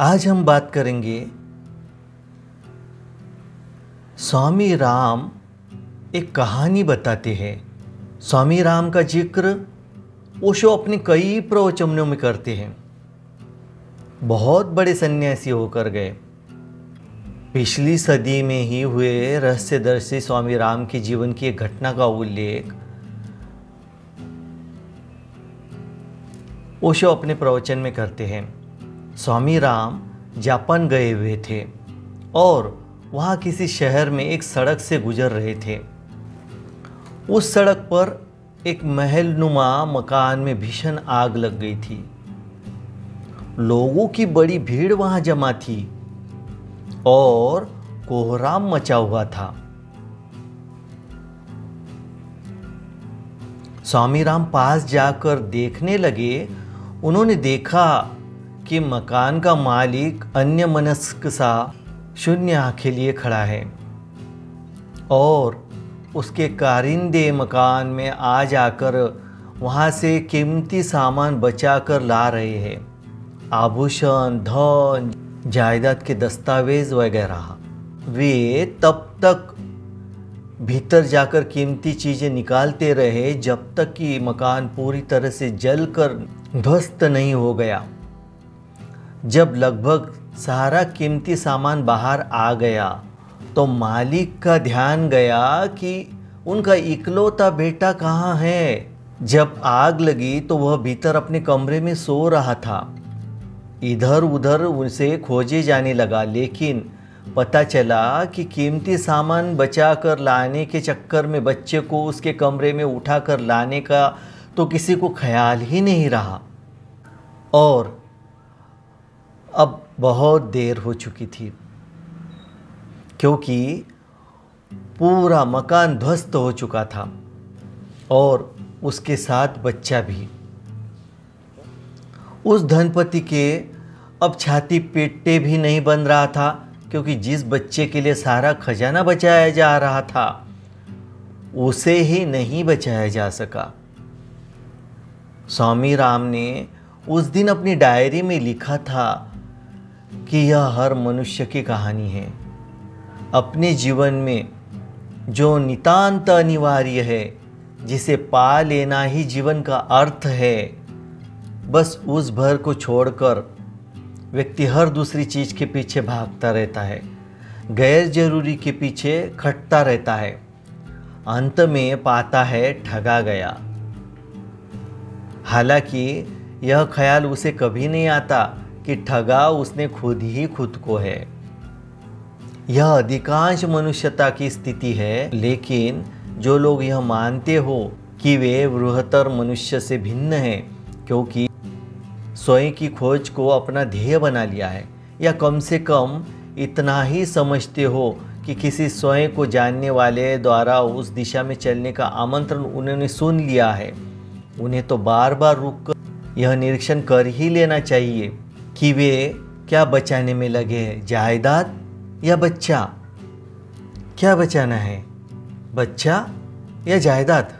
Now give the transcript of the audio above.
आज हम बात करेंगे स्वामी राम एक कहानी बताते हैं। स्वामी राम का जिक्र ओशो अपने कई प्रवचनों में करते हैं। बहुत बड़े सन्यासी होकर गए। पिछली सदी में ही हुए रहस्यदर्शी स्वामी राम के जीवन की एक घटना का उल्लेख ओशो अपने प्रवचन में करते हैं। स्वामी राम जापान गए हुए थे और वहाँ किसी शहर में एक सड़क से गुजर रहे थे। उस सड़क पर एक महलनुमा मकान में भीषण आग लग गई थी। लोगों की बड़ी भीड़ वहाँ जमा थी और कोहराम मचा हुआ था। स्वामी राम पास जाकर देखने लगे। उन्होंने देखा कि मकान का मालिक अन्यमनस्क सा शून्य आंखें लिए खड़ा है और उसके कारिंदे मकान में आ जाकर वहाँ से कीमती सामान बचा कर ला रहे हैं। आभूषण, धन, जायदाद के दस्तावेज वगैरह। वे तब तक भीतर जाकर कीमती चीज़ें निकालते रहे जब तक कि मकान पूरी तरह से जलकर ध्वस्त नहीं हो गया। जब लगभग सारा कीमती सामान बाहर आ गया तो मालिक का ध्यान गया कि उनका इकलौता बेटा कहाँ है। जब आग लगी तो वह भीतर अपने कमरे में सो रहा था। इधर उधर उसे खोजे जाने लगा, लेकिन पता चला कि कीमती सामान बचा कर लाने के चक्कर में बच्चे को उसके कमरे में उठा कर लाने का तो किसी को ख्याल ही नहीं रहा और अब बहुत देर हो चुकी थी, क्योंकि पूरा मकान ध्वस्त हो चुका था और उसके साथ बच्चा भी। उस धनपति के अब छाती पेटे भी नहीं बन रहा था, क्योंकि जिस बच्चे के लिए सारा खजाना बचाया जा रहा था उसे ही नहीं बचाया जा सका। स्वामी राम ने उस दिन अपनी डायरी में लिखा था कि यह हर मनुष्य की कहानी है। अपने जीवन में जो नितांत अनिवार्य है, जिसे पा लेना ही जीवन का अर्थ है, बस उस भर को छोड़कर व्यक्ति हर दूसरी चीज़ के पीछे भागता रहता है, गैर जरूरी के पीछे खटता रहता है। अंत में पाता है ठगा गया। हालांकि यह ख्याल उसे कभी नहीं आता कि ठगा उसने खुद ही खुद को है। यह अधिकांश मनुष्यता की स्थिति है, लेकिन जो लोग यह मानते हो कि वे बृहत्तर मनुष्य से भिन्न हैं, क्योंकि स्वयं की खोज को अपना ध्येय बना लिया है, या कम से कम इतना ही समझते हो कि किसी स्वयं को जानने वाले द्वारा उस दिशा में चलने का आमंत्रण उन्होंने सुन लिया है, उन्हें तो बार बार रुक यह निरीक्षण कर ही लेना चाहिए कि वे क्या बचाने में लगे हैं, जायदाद या बच्चा। क्या बचाना है, बच्चा या जायदाद?